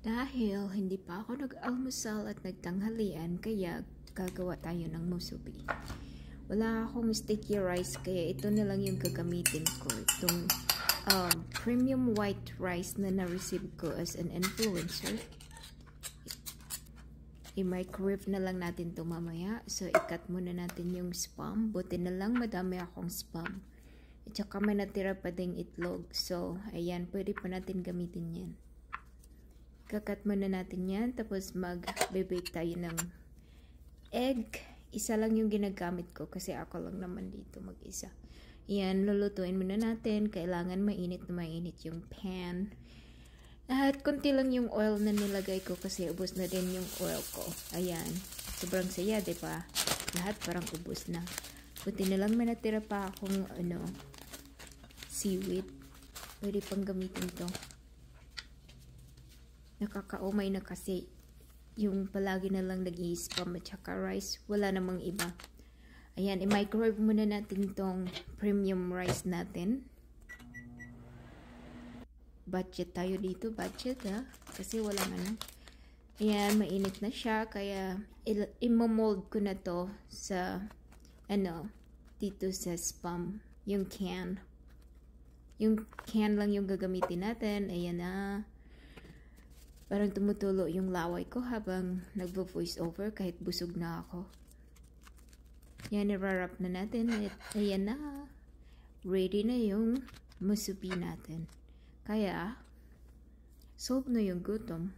Dahil hindi pa ako nag-almusal at nagtanghalian, kaya gagawa tayo ng musubi. Wala akong sticky rice, kaya ito na lang yung gagamitin ko. Itong premium white rice na na-receive ko as an influencer. I-microwave na lang natin ito mamaya. So, ikat muna natin yung spam. Buti na lang madami akong spam. At saka may natira pa ding itlog. So, ayan, pwede pa natin gamitin yan. Kakat muna natin yan. Tapos mag-bake tayo ng egg. Isa lang yung ginagamit ko kasi ako lang naman dito mag-isa. Ayan, lulutuin muna natin. Kailangan mainit na mainit yung pan. At konti lang yung oil na nilagay ko kasi ubos na din yung oil ko. Ayan. Sobrang saya, diba? Lahat parang ubos na. Buti na lang may natira pa akong seaweed. Pwede pang gamitin to. Nakakaumay na kasi yung palagi na lang nag-i-spam at saka rice. Wala namang iba. Ayan, i-microwave muna natin tong premium rice natin. Budget tayo dito. Budget kasi walang Ayan, mainit na siya. Kaya i-mold ko na to sa dito sa spam. Yung can. Yung can lang yung gagamitin natin. Ayan na. Parang tumutulo yung laway ko habang nagvo-voice over kahit busog na ako. Yan, i-wrap na natin. At ayan na. Ready na yung musubi natin. Kaya, solve na yung gutom.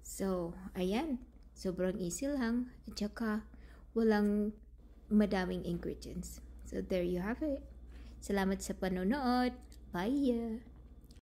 So, ayan. Sobrang easy lang. At saka, walang madaming ingredients. So, there you have it. Salamat sa panonood. Bye!